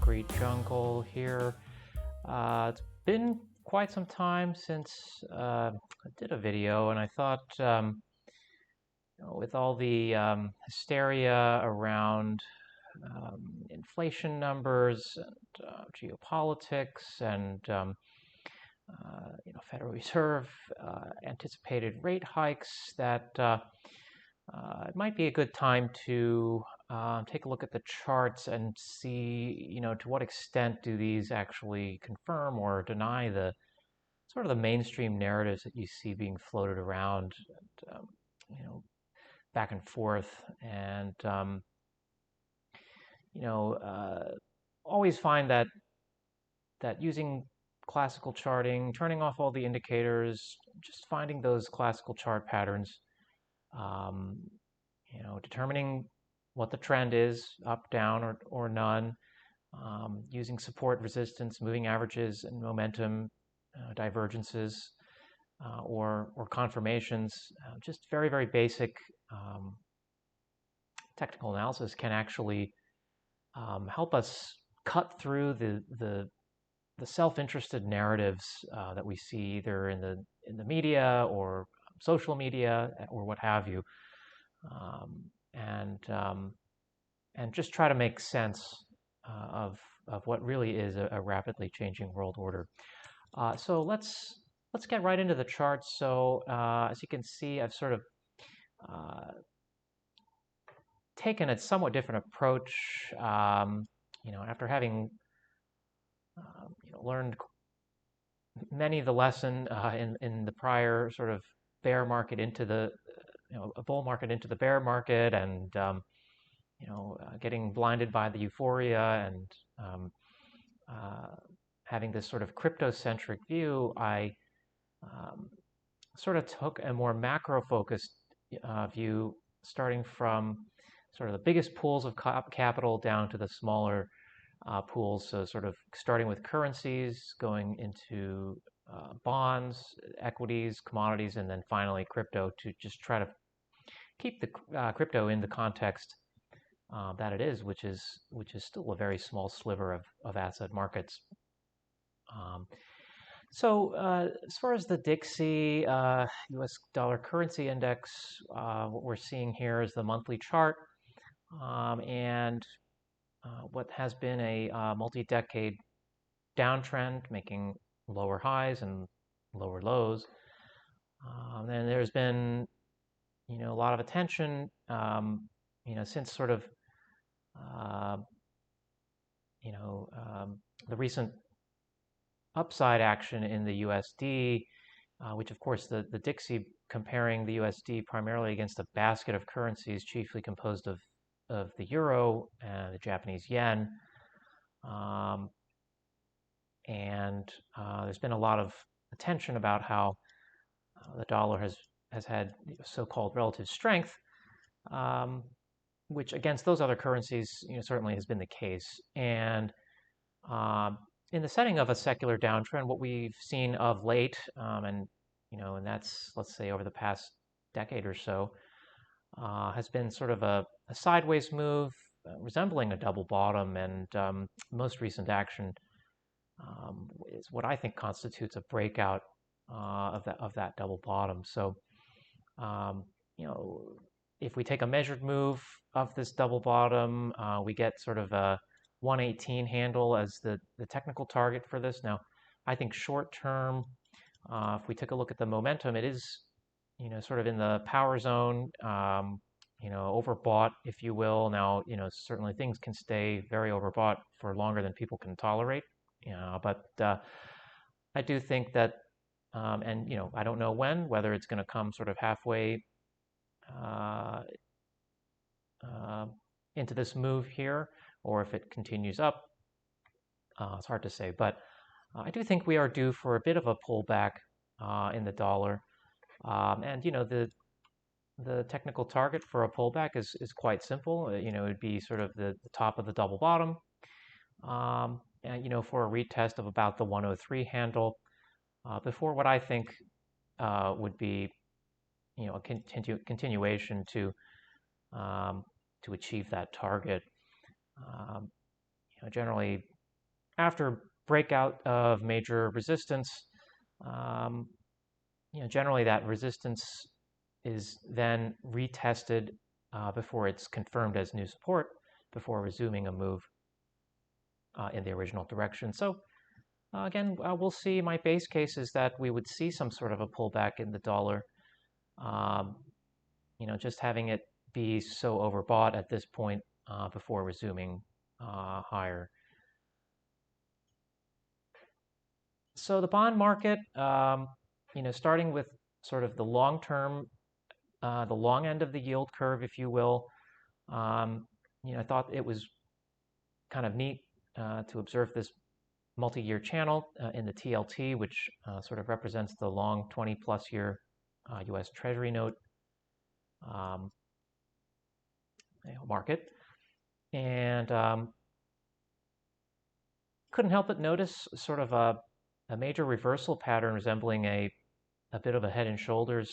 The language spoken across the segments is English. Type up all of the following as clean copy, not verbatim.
Concrete Jungle here. It's been quite some time since I did a video, and I thought with all the hysteria around inflation numbers and geopolitics and Federal Reserve anticipated rate hikes, that it might be a good time to take a look at the charts and see, to what extent do these actually confirm or deny the sort of the mainstream narratives that you see being floated around, and, back and forth, and always find that using classical charting, turning off all the indicators, just finding those classical chart patterns, determining what the trend is, up, down, or none, using support, resistance, moving averages, and momentum, divergences, or confirmations. Just very, very basic technical analysis can actually help us cut through the self-interested narratives that we see either in the media or social media or what have you, and just try to make sense of what really is a rapidly changing world order. So let's get right into the charts. So as you can see, I've sort of taken a somewhat different approach. After having learned many of the lesson in the prior sort of bear market into the a bull market into the bear market, and getting blinded by the euphoria and having this sort of crypto-centric view, I sort of took a more macro-focused view, starting from sort of the biggest pools of capital down to the smaller pools. So sort of starting with currencies, going into bonds, equities, commodities, and then finally crypto, to just try to keep the crypto in the context that it is, which is still a very small sliver of asset markets. So as far as the DXY U.S. dollar currency index, what we're seeing here is the monthly chart, and what has been a multi-decade downtrend, making lower highs and lower lows. And there's been, a lot of attention, since sort of, the recent upside action in the USD, which of course the DXY comparing the USD primarily against a basket of currencies chiefly composed of the euro and the Japanese yen. And there's been a lot of attention about how the dollar has had so-called relative strength, which against those other currencies, certainly has been the case. And in the setting of a secular downtrend, what we've seen of late, and that's, let's say, over the past decade or so, has been sort of a sideways move, resembling a double bottom, and most recent action is what I think constitutes a breakout of that double bottom. So, if we take a measured move of this double bottom, we get sort of a 118 handle as the technical target for this. Now, I think short term, if we take a look at the momentum, it is, sort of in the power zone, overbought, if you will. Now, certainly things can stay very overbought for longer than people can tolerate. But I do think that, and I don't know whether it's going to come sort of halfway into this move here, or if it continues up. It's hard to say, but I do think we are due for a bit of a pullback in the dollar. And the technical target for a pullback is quite simple. It would be sort of the top of the double bottom, and for a retest of about the 103 handle before what I think would be a continuation to achieve that target. Generally, after breakout of major resistance, um, generally that resistance is then retested before it's confirmed as new support before resuming a move in the original direction. So again, we'll see. My base case is that we would see some sort of a pullback in the dollar. Just having it be so overbought at this point before resuming higher. So the bond market, starting with sort of the long term, the long end of the yield curve, if you will. I thought it was kind of neat to observe this multi-year channel in the TLT, which sort of represents the long 20-plus year U.S. Treasury note market. And couldn't help but notice sort of a major reversal pattern resembling a bit of a head and shoulders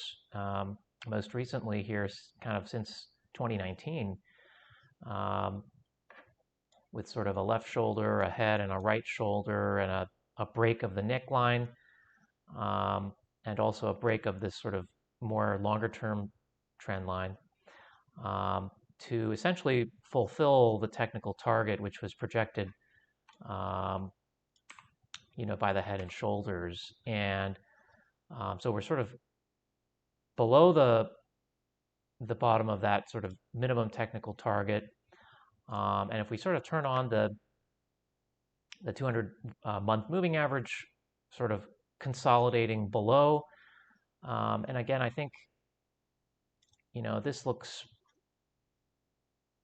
most recently here, kind of since 2019, with sort of a left shoulder, a head, and a right shoulder, and a break of the neckline, and also a break of this sort of more longer-term trend line to essentially fulfill the technical target, which was projected, by the head and shoulders. And so we're sort of below the bottom of that sort of minimum technical target. And if we sort of turn on the 200-month moving average, sort of consolidating below, and again, I think, this looks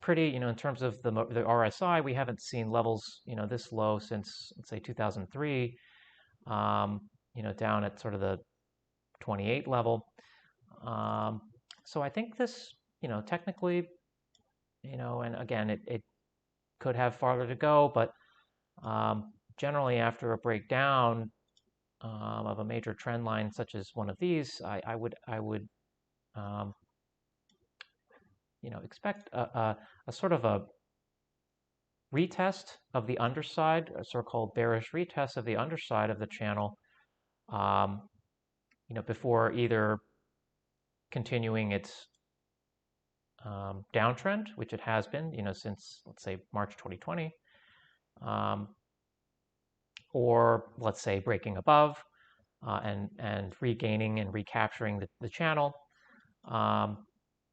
pretty, in terms of the RSI, we haven't seen levels, this low since, let's say, 2003, down at sort of the 28 level. So I think this, technically, and again, it could have farther to go, but generally after a breakdown of a major trend line such as one of these, I would expect a sort of a retest of the underside, a so-called bearish retest of the underside of the channel, before either continuing its downtrend, which it has been, since, let's say, March 2020, or let's say breaking above and regaining and recapturing the channel.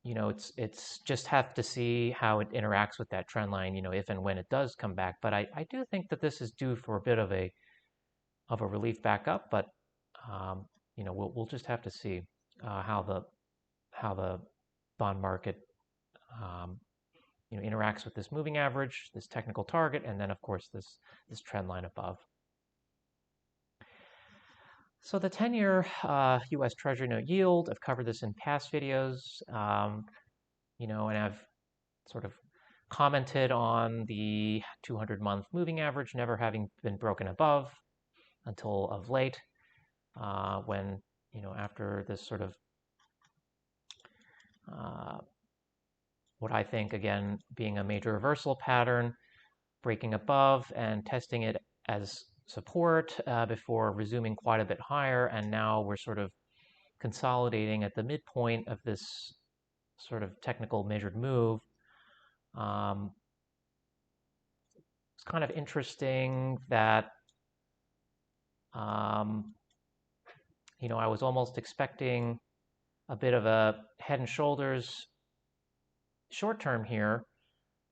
It's just have to see how it interacts with that trend line, if and when it does come back. But I do think that this is due for a bit of a relief back up. But we'll just have to see how the bond market interacts with this moving average, this technical target, and then of course this trend line above. So the 10-year U.S. Treasury note yield, I've covered this in past videos, and I've sort of commented on the 200-month moving average never having been broken above until of late, when, after this sort of what I think, again, being a major reversal pattern, breaking above and testing it as support before resuming quite a bit higher, and now we're sort of consolidating at the midpoint of this sort of technical measured move. It's kind of interesting that I was almost expecting a bit of a head and shoulders short term here,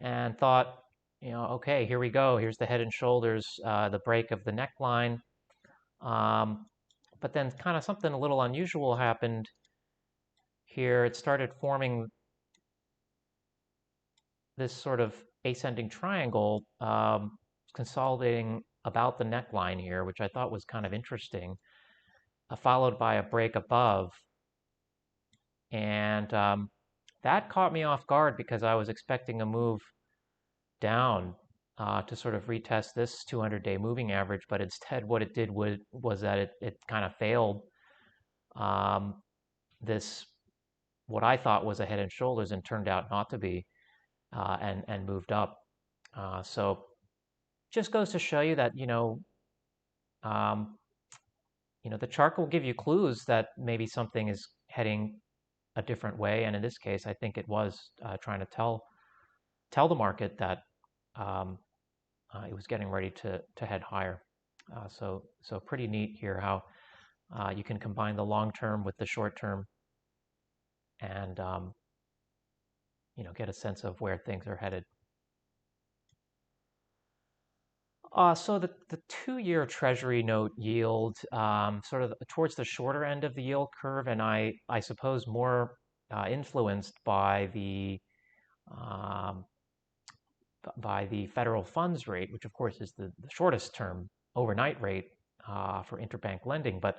and thought, okay, here we go. Here's the head and shoulders, the break of the neckline. But then kind of something a little unusual happened here. It started forming this sort of ascending triangle, consolidating about the neckline here, which I thought was kind of interesting, followed by a break above. And that caught me off guard because I was expecting a move down to sort of retest this 200-day moving average, but instead what it did was that it kind of failed this, what I thought was a head and shoulders, and turned out not to be, and moved up. So just goes to show you that, um, the chart will give you clues that maybe something is heading a different way. And in this case, I think it was trying to tell the market that um, it was getting ready to head higher. So pretty neat here how you can combine the long term with the short term, and get a sense of where things are headed. So the 2-year Treasury note yield, sort of towards the shorter end of the yield curve, and I suppose more influenced um, by the federal funds rate, which of course is the shortest term overnight rate for interbank lending. But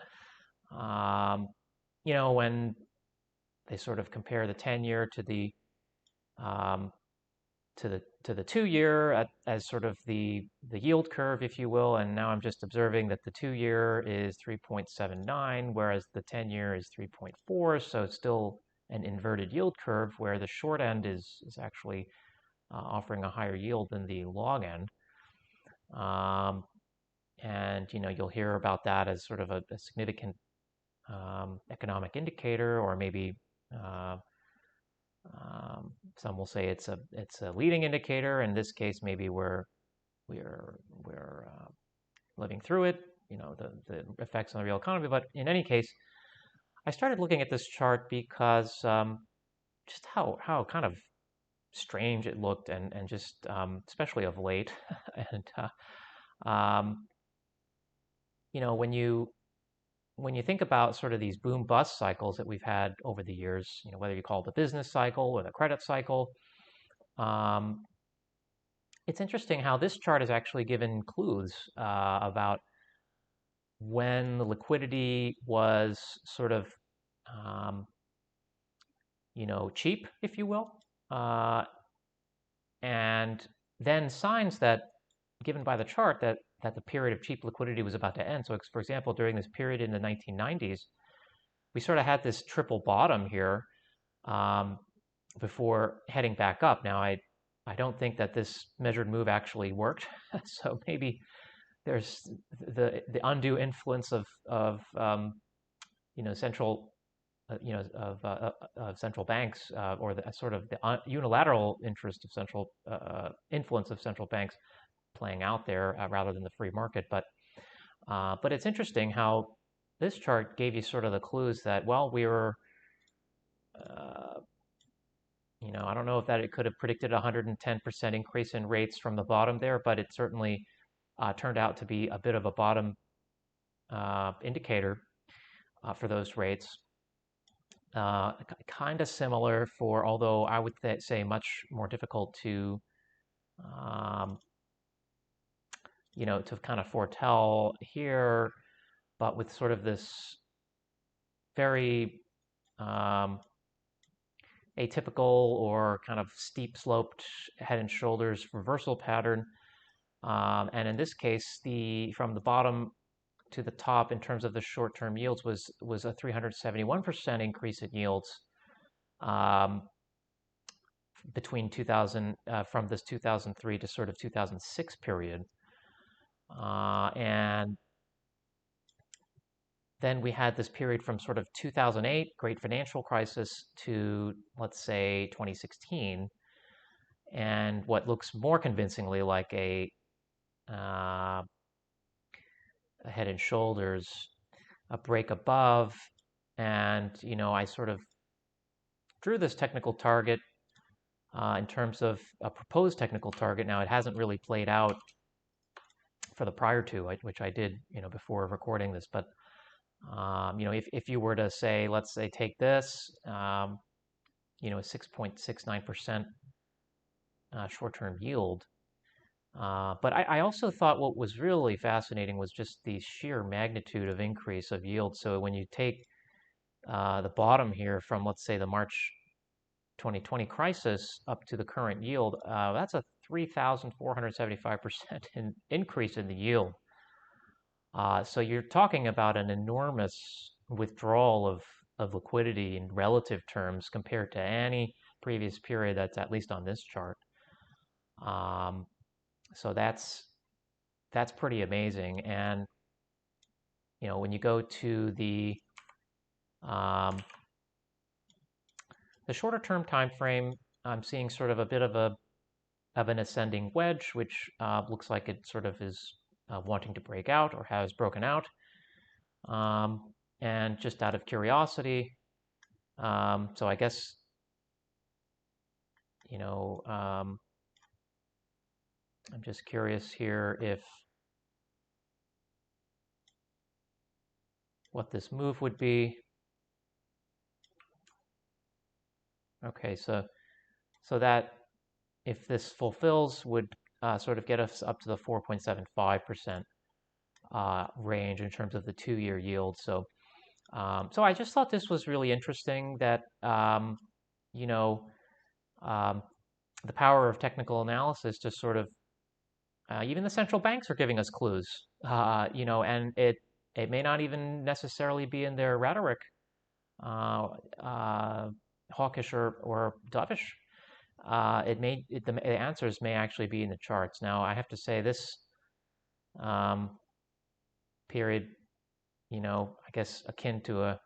when they sort of compare the 10-year to the um, to the 2-year as sort of the yield curve, if you will. And now I'm just observing that the 2-year is 3.79, whereas the 10-year is 3.4. So it's still an inverted yield curve where the short end is actually offering a higher yield than the long end. And you'll hear about that as sort of a significant economic indicator, or maybe some will say it's a leading indicator. In this case, maybe we're living through it, the effects on the real economy. But in any case, I started looking at this chart because just how kind of strange it looked, and just especially of late. And when you think about sort of these boom bust cycles that we've had over the years, whether you call it the business cycle or the credit cycle, it's interesting how this chart has actually given clues about when the liquidity was sort of, cheap, if you will, and then signs that given by the chart that the period of cheap liquidity was about to end. So, for example, during this period in the 1990s, we sort of had this triple bottom here before heading back up. Now, I don't think that this measured move actually worked. So maybe there's the undue influence of central of central banks, or the sort of the unilateral interest of central influence of central banks playing out there rather than the free market. But it's interesting how this chart gave you sort of the clues that, well, we were, I don't know if that it could have predicted a 110% increase in rates from the bottom there, but it certainly turned out to be a bit of a bottom indicator for those rates. Kind of similar although I would say much more difficult to to kind of foretell here, but with sort of this very atypical or kind of steep sloped head and shoulders reversal pattern. And in this case, from the bottom to the top in terms of the short-term yields was a 371% increase in yields between from this 2003 to sort of 2006 period. And then we had this period from sort of 2008, great financial crisis, to, let's say, 2016, and what looks more convincingly like a head and shoulders, a break above. And, I sort of drew this technical target in terms of a proposed technical target. Now, it hasn't really played out for the prior two, which I did, before recording this. But, if you were to say, let's say, take this, a 6.69% short-term yield. But I also thought what was really fascinating was just the sheer magnitude of increase of yield. So when you take the bottom here from, let's say, the March 2020 crisis up to the current yield, that's a 3,475% increase in the yield. So you're talking about an enormous withdrawal of liquidity in relative terms compared to any previous period that's at least on this chart. So that's that's pretty amazing. And when you go to um, the shorter term time frame, I'm seeing sort of a bit of an ascending wedge, which looks like it sort of is wanting to break out or has broken out. And just out of curiosity, so I guess I'm just curious here if what this move would be. Okay, so that if this fulfills would sort of get us up to the 4.75% range in terms of the 2-year yield. So I just thought this was really interesting that you know the power of technical analysis just sort of even the central banks are giving us clues, and it may not even necessarily be in their rhetoric, uh, uh, hawkish or dovish. The answers may actually be in the charts. Now, I have to say this period, I guess akin to a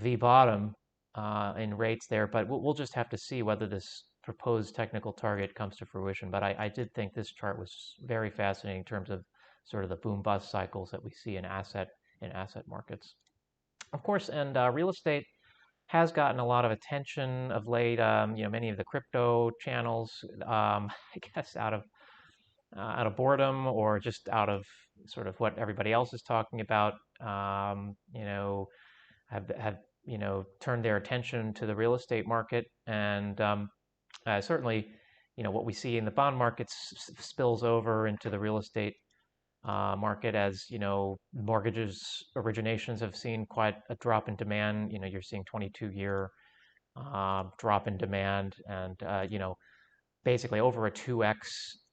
V bottom in rates there, but we'll just have to see whether this proposed technical target comes to fruition. But I did think this chart was very fascinating in terms of sort of the boom bust cycles that we see in asset markets. Of course, and real estate has gotten a lot of attention of late. Many of the crypto channels, I guess, out of boredom or just out of sort of what everybody else is talking about, have turned their attention to the real estate market, and certainly, what we see in the bond markets spills over into the real estate market as mortgages originations have seen quite a drop in demand. You're seeing 22-year drop in demand, and basically over a 2x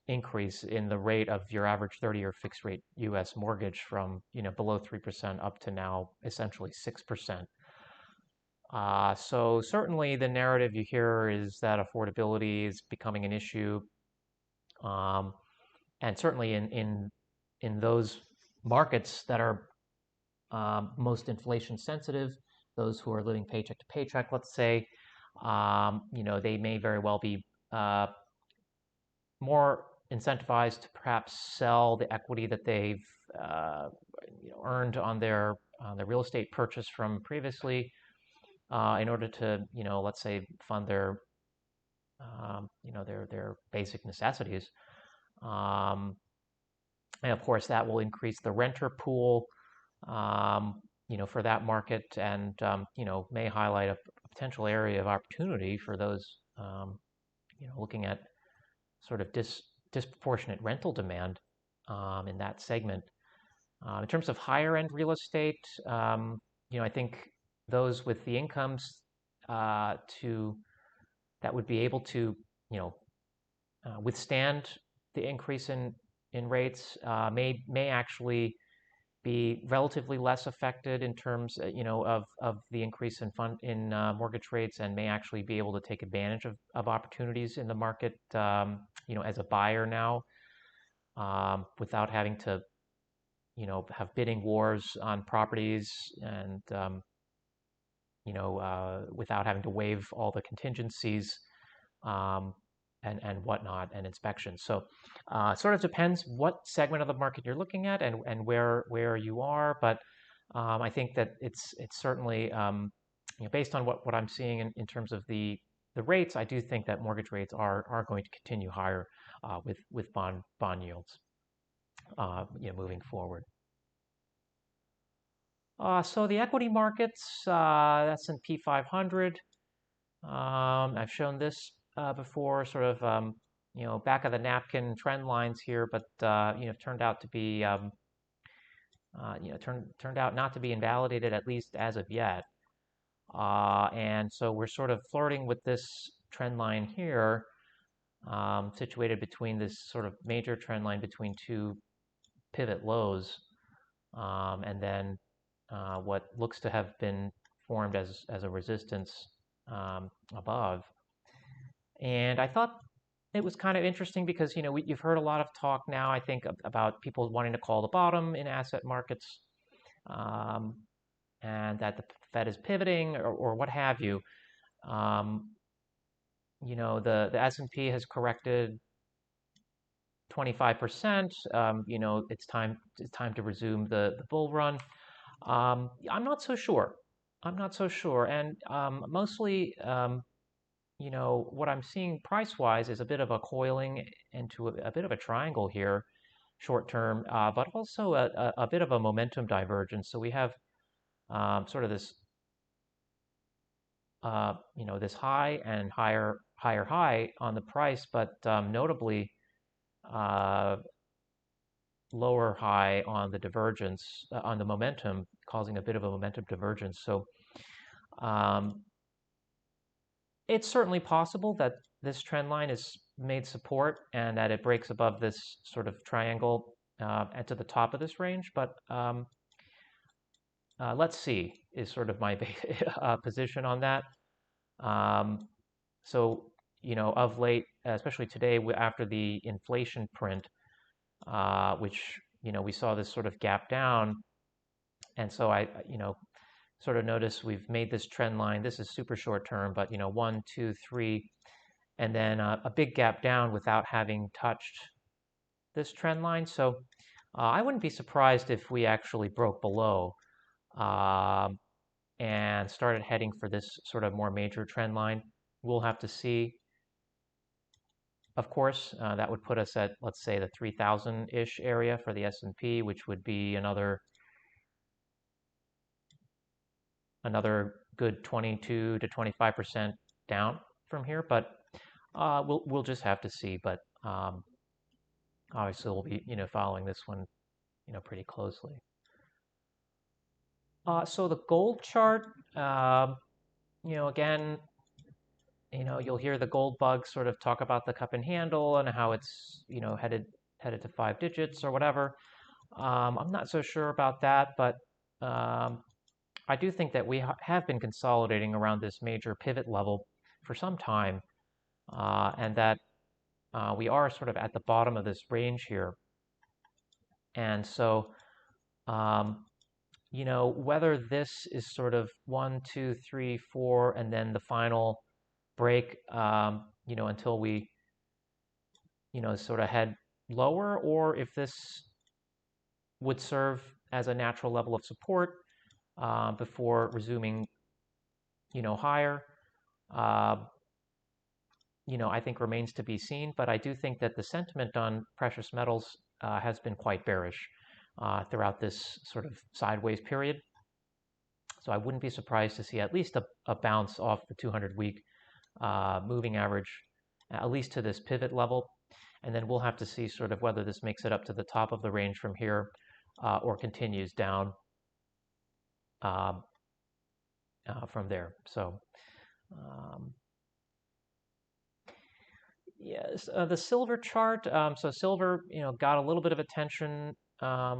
increase in the rate of your average 30-year fixed rate U.S. mortgage from below 3% up to now essentially 6%. So certainly the narrative you hear is that affordability is becoming an issue, and certainly in those markets that are most inflation sensitive, those who are living paycheck to paycheck, let's say, they may very well be more incentivized to perhaps sell the equity that they've earned on their real estate purchase from previously, in order to let's say fund their their basic necessities. And of course, that will increase the renter pool, for that market, and may highlight a potential area of opportunity for those looking at sort of disproportionate rental demand in that segment. In terms of higher end real estate, I think those with the incomes that would be able to withstand the increase in rates may actually be relatively less affected in terms of the increase in mortgage rates, and may actually be able to take advantage of opportunities in the market as a buyer now, without having to have bidding wars on properties, and without having to waive all the contingencies and whatnot, and inspections. So sort of depends what segment of the market you're looking at and where you are. But I think that it's certainly based on what I'm seeing in terms of the rates, I do think that mortgage rates are going to continue higher with bond yields moving forward. So the equity markets, S&P 500. I've shown this before, sort of back of the napkin trend lines here, but turned out to be turned out not to be invalidated, at least as of yet. And so we're sort of flirting with this trend line here, situated between this sort of major trend line between two pivot lows, and then what looks to have been formed as a resistance above. And I thought it was kind of interesting because you've heard a lot of talk now, I think, about people wanting to call the bottom in asset markets, um, and that the Fed is pivoting or what have you. Um, the S&P has corrected 25%. It's time to resume the bull run. I'm not so sure. I'm not so sure, and mostly, what I'm seeing price-wise is a bit of a coiling into a bit of a triangle here, short term, but also a bit of a momentum divergence. So we have sort of this, this high and higher high on the price, but notably uh, lower high on the divergence on the momentum, causing a bit of a momentum divergence. So um, it's certainly possible that this trend line is made support and that it breaks above this sort of triangle and to the top of this range. But let's see is sort of my position on that. Um, so, of late, especially today, after the inflation print, which, we saw this sort of gap down. And so sort of notice we've made this trend line. This is super short term, but, 1, 2, 3, and then a big gap down without having touched this trend line. So I wouldn't be surprised if we actually broke below and started heading for this sort of more major trend line. We'll have to see. Of course, that would put us at, let's say, the 3,000-ish area for the S&P, which would be another good 22 to 25% down from here. But we'll just have to see. But obviously, we'll be following this one pretty closely. So the gold chart, again, you'll hear the gold bug sort of talk about the cup and handle and how it's headed to 5 digits or whatever. I'm not so sure about that, but I do think that we have been consolidating around this major pivot level for some time, and that we are sort of at the bottom of this range here. And so, whether this is sort of 1, 2, 3, 4, and then the final break, until we, sort of head lower, or if this would serve as a natural level of support before resuming, higher, I think remains to be seen. But I do think that the sentiment on precious metals has been quite bearish throughout this sort of sideways period. So I wouldn't be surprised to see at least a bounce off the 200-week moving average, at least to this pivot level. And then we'll have to see sort of whether this makes it up to the top of the range from here or continues down from there. So yes, the silver chart. So silver, got a little bit of attention. I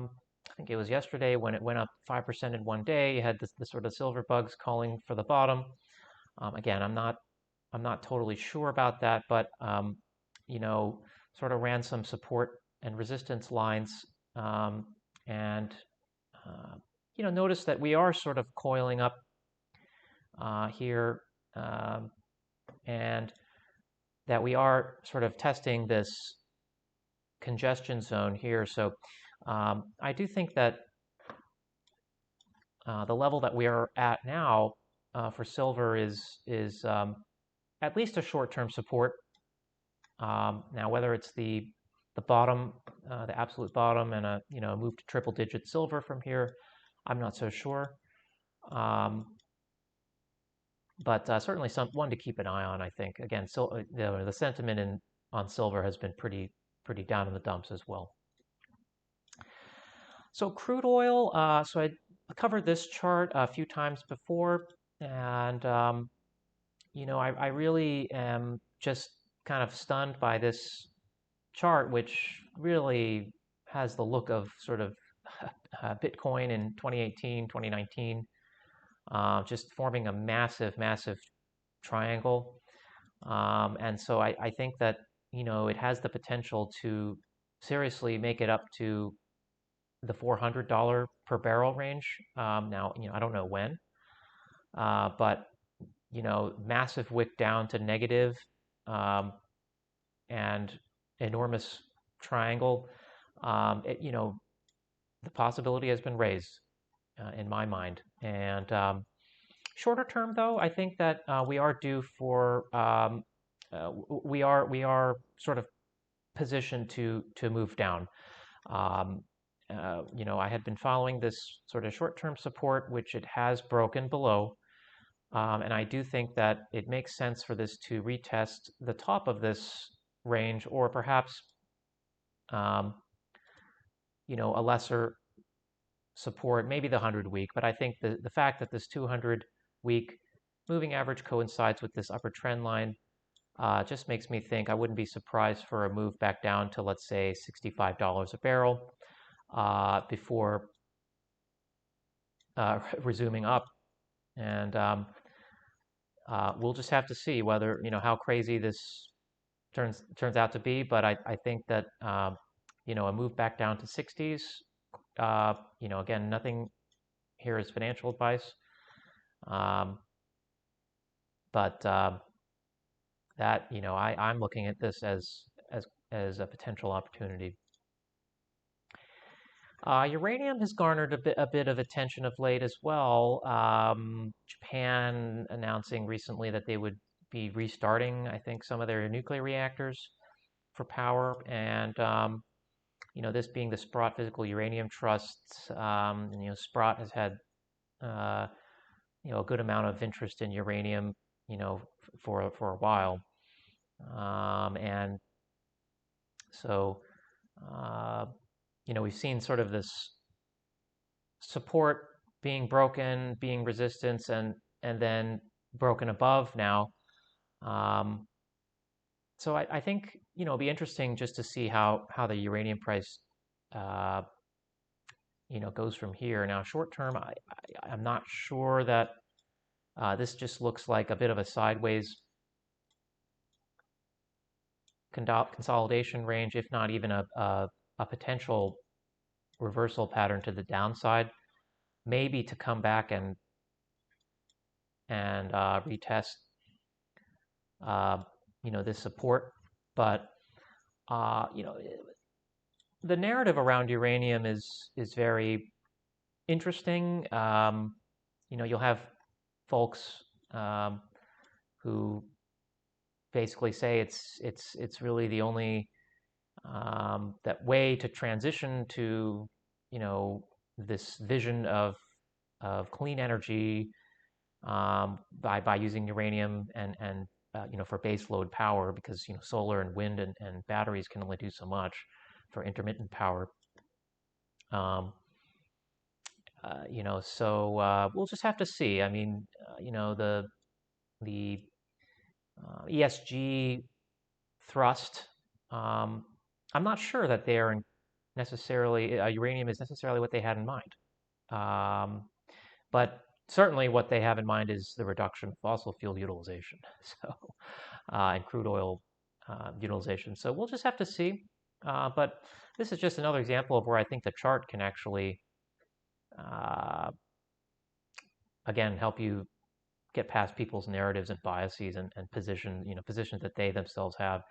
think it was yesterday when it went up 5% in one day. You had the sort of silver bugs calling for the bottom. Again, I'm not totally sure about that, but sort of ran some support and resistance lines, and notice that we are sort of coiling up here, and that we are sort of testing this congestion zone here. So I do think that the level that we are at now for silver is at least a short-term support. Now, whether it's the bottom, the absolute bottom, and a move to triple-digit silver from here, I'm not so sure. But certainly one to keep an eye on, I think. Again, the sentiment on silver has been pretty down in the dumps as well. So crude oil, so I covered this chart a few times before, and I really am just kind of stunned by this chart, which really has the look of sort of Bitcoin in 2018, 2019, just forming a massive triangle. And so I think that it has the potential to seriously make it up to the $400 per barrel range. Now, I don't know when, but massive wick down to negative, and enormous triangle. The possibility has been raised in my mind. And shorter term, though, I think that we are due for we are sort of positioned to move down. I had been following this sort of short-term support, which it has broken below. And I do think that it makes sense for this to retest the top of this range, or perhaps, a lesser support, maybe the 100-week. But I think the fact that this 200-week moving average coincides with this upper trend line just makes me think I wouldn't be surprised for a move back down to, let's say, $65 a barrel before resuming up. And we'll just have to see whether, how crazy this turns out to be. But I think that, a move back down to 60s, again, nothing here is financial advice. But that, I'm looking at this as a potential opportunity. Uranium has garnered a bit of attention of late as well. Japan announcing recently that they would be restarting, I think, some of their nuclear reactors for power. And, this being the Sprott Physical Uranium Trust, Sprott has had, a good amount of interest in uranium, for a while. And so, we've seen sort of this support being broken, being resistance, and then broken above now. So I think, it'll be interesting just to see how the uranium price, goes from here. Now, short term, I'm not sure that this just looks like a bit of a sideways consolidation range, if not even a potential reversal pattern to the downside, maybe to come back and retest this support. But the narrative around uranium is very interesting. You'll have folks who basically say it's really the only that way to transition to this vision of clean energy by using uranium and for base load power, because solar and wind and batteries can only do so much for intermittent power. So we'll just have to see. I mean, the ESG thrust. I'm not sure that they are necessarily uranium is necessarily what they had in mind, but certainly what they have in mind is the reduction of fossil fuel utilization, so and crude oil utilization. So we'll just have to see. But this is just another example of where I think the chart can actually, again, help you get past people's narratives and biases and positions that they themselves have.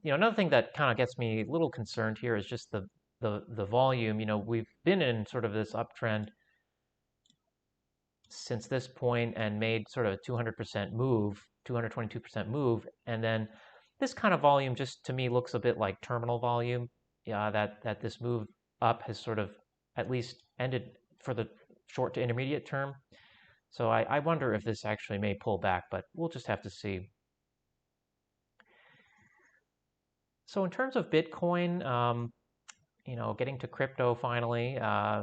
Another thing that kind of gets me a little concerned here is just the volume. We've been in sort of this uptrend since this point and made sort of a 200% move, 222% move, and then this kind of volume just to me looks a bit like terminal volume. That this move up has sort of at least ended for the short to intermediate term. So I wonder if this actually may pull back, but we'll just have to see. So in terms of Bitcoin, getting to crypto finally,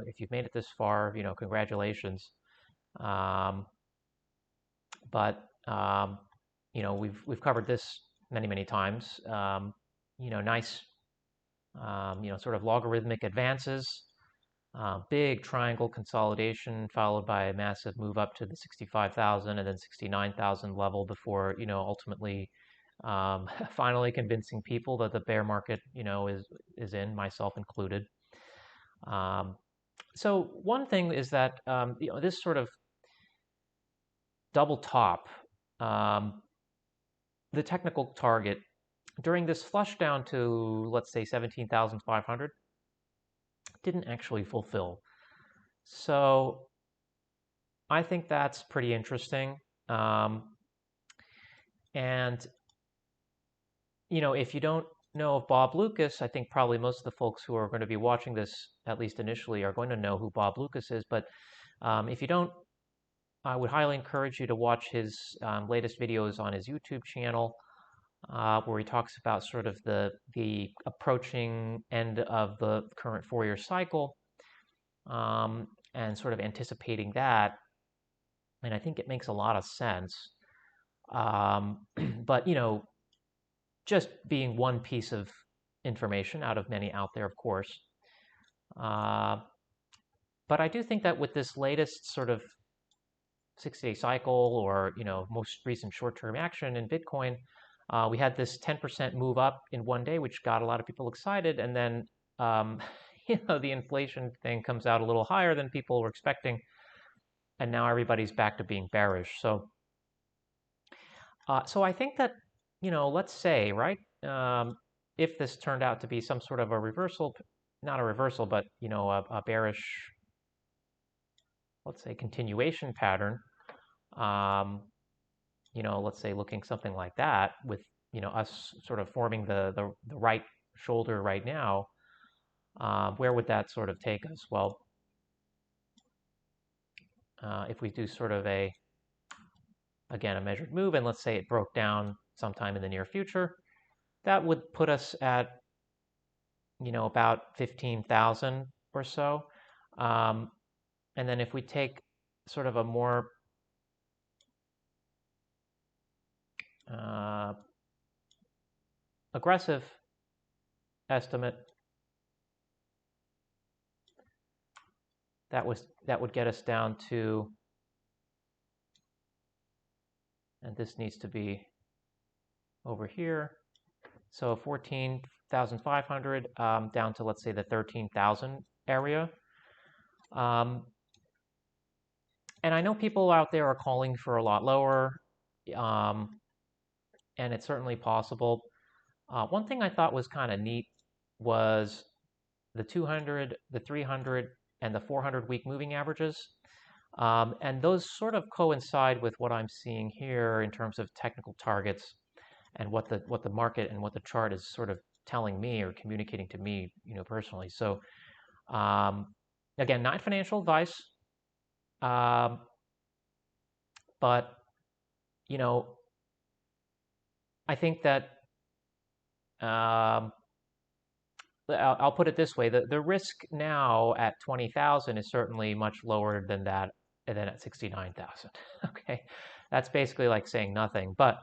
if you've made it this far, congratulations. But we've covered this many times. Nice, sort of logarithmic advances, big triangle consolidation followed by a massive move up to the 65,000 and then 69,000 level before ultimately finally convincing people that the bear market, is in, myself included. So one thing is that this sort of double top, the technical target during this flush down to, let's say, 17,500 didn't actually fulfill. So I think that's pretty interesting. And if you don't know of Bob Lucas, I think probably most of the folks who are going to be watching this, at least initially, are going to know who Bob Lucas is. But if you don't, I would highly encourage you to watch his latest videos on his YouTube channel, where he talks about sort of the approaching end of the current 4-year cycle, and sort of anticipating that. And I think it makes a lot of sense. But just being one piece of information out of many out there, of course. But I do think that with this latest sort of 6-day cycle, or most recent short-term action in Bitcoin, we had this 10% move up in one day, which got a lot of people excited, and then the inflation thing comes out a little higher than people were expecting, and now everybody's back to being bearish. So I think that let's say, right, if this turned out to be some sort of a reversal, not a reversal, but a bearish, let's say, continuation pattern, let's say looking something like that, with us sort of forming the right shoulder right now, where would that sort of take us? Well, if we do sort of again, a measured move, and let's say it broke down sometime in the near future, that would put us at about 15,000 or so. And then if we take sort of a more aggressive estimate, that would get us down to, and this needs to be over here, so 14,500 down to, let's say, the 13,000 area. And I know people out there are calling for a lot lower, and it's certainly possible. One thing I thought was kind of neat was the 200, the 300, and the 400-week moving averages. And those sort of coincide with what I'm seeing here in terms of technical targets, and what the market and what the chart is sort of telling me or communicating to me, personally. So again, not financial advice, but I think that I'll put it this way: the risk now at 20,000 is certainly much lower than that, and then at 69,000. Okay, that's basically like saying nothing. But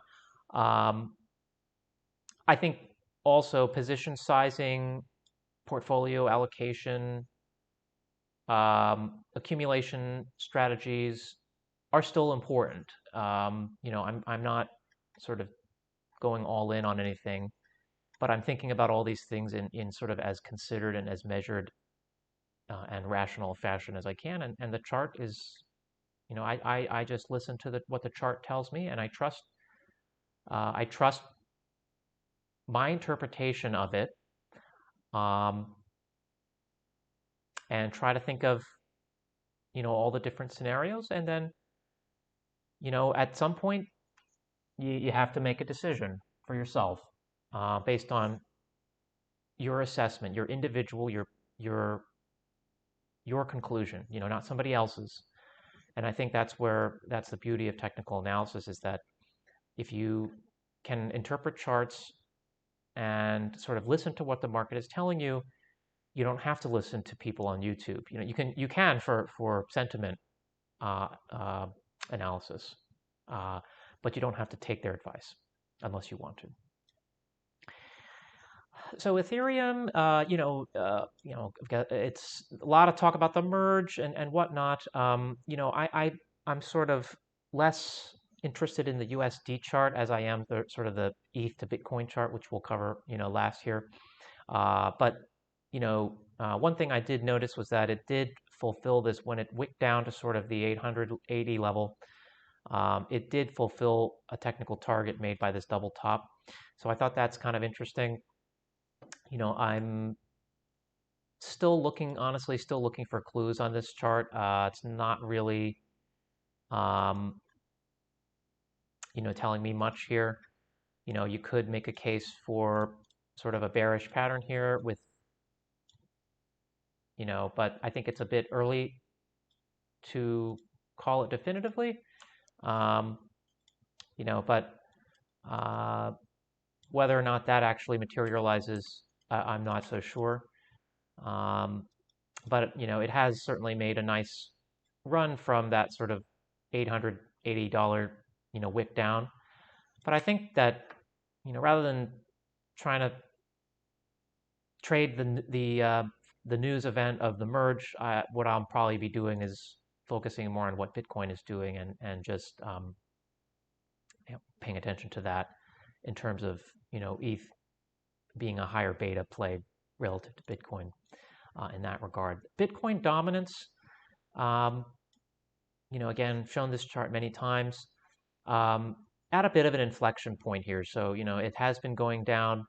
I think also position sizing, portfolio allocation, accumulation strategies are still important. I'm not sort of going all in on anything, but I'm thinking about all these things in sort of as considered and as measured and rational fashion as I can. And the chart is, I just listen to what the chart tells me, and I trust my interpretation of it, and try to think of all the different scenarios, and then at some point you have to make a decision for yourself, based on your assessment, your individual, your conclusion, not somebody else's. And I think that's the beauty of technical analysis, is that if you can interpret charts and sort of listen to what the market is telling you, you don't have to listen to people on YouTube. You can for sentiment analysis, but you don't have to take their advice unless you want to. So Ethereum, it's a lot of talk about the merge and whatnot. I'm sort of less interested in the USD chart as I am the sort of the ETH to Bitcoin chart, which we'll cover, last year. But one thing I did notice was that it did fulfill this when it wicked down to sort of the 880 level. It did fulfill a technical target made by this double top. So I thought that's kind of interesting. I'm honestly still looking for clues on this chart. It's not really, telling me much here. You could make a case for sort of a bearish pattern here with, but I think it's a bit early to call it definitively. But whether or not that actually materializes, I'm not so sure. But it has certainly made a nice run from that sort of $880, wick down. But I think that, rather than trying to trade the news event of the merge, what I'll probably be doing is focusing more on what Bitcoin is doing and just paying attention to that in terms of ETH being a higher beta play relative to Bitcoin in that regard. Bitcoin dominance, again, shown this chart many times, at a bit of an inflection point here. So it has been going down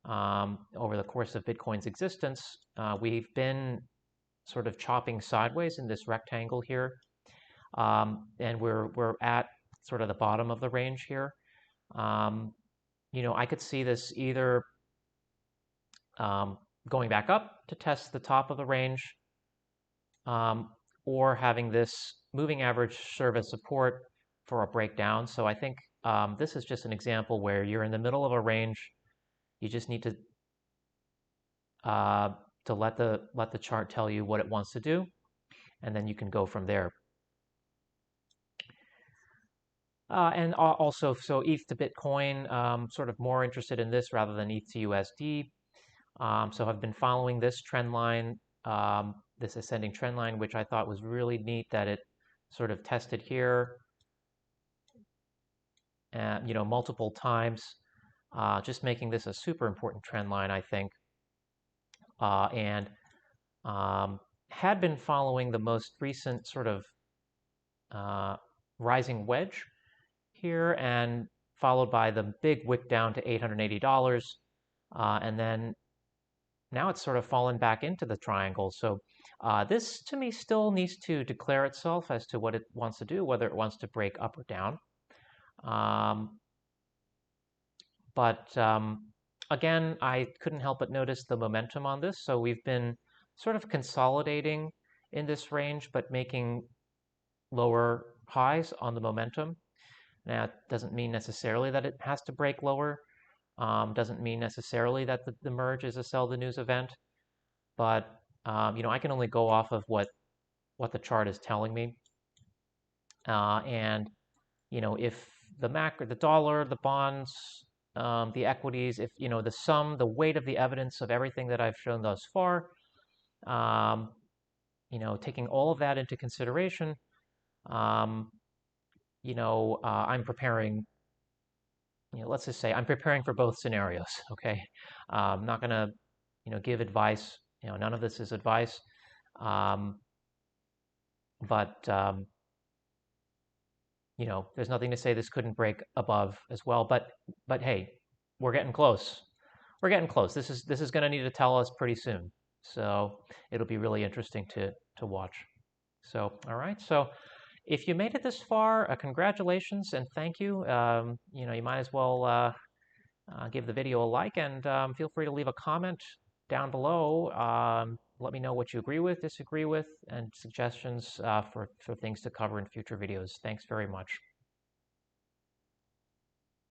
over the course of Bitcoin's existence. We've been sort of chopping sideways in this rectangle here, and we're at sort of the bottom of the range here. I could see this either going back up to test the top of the range, or having this moving average serve as support for a breakdown. So I think this is just an example where you're in the middle of a range. You just need to let the chart tell you what it wants to do, and then you can go from there. And also, so ETH to Bitcoin, sort of more interested in this rather than ETH to USD. So I've been following this trend line, this ascending trend line, which I thought was really neat that it sort of tested here, multiple times, just making this a super important trend line, I think. And had been following the most recent sort of rising wedge here, and followed by the big wick down to $880, and then now it's sort of fallen back into the triangle. So this, to me, still needs to declare itself as to what it wants to do, whether it wants to break up or down. Again, I couldn't help but notice the momentum on this. So we've been sort of consolidating in this range, but making lower highs on the momentum. Now, it doesn't mean necessarily that it has to break lower. Doesn't mean necessarily that the merge is a sell the news event. But, I can only go off of what the chart is telling me. And, if the macro, the dollar, the bonds, the equities, if, the weight of the evidence of everything that I've shown thus far, taking all of that into consideration, I'm preparing, let's just say I'm preparing for both scenarios, okay? I'm not going to, give advice. None of this is advice. There's nothing to say this couldn't break above as well. But hey, we're getting close. We're getting close. This is going to need to tell us pretty soon. So it'll be really interesting to watch. So, all right. So if you made it this far, congratulations and thank you. You might as well give the video a like, and feel free to leave a comment down below. Let me know what you agree with, disagree with, and suggestions for things to cover in future videos. Thanks very much.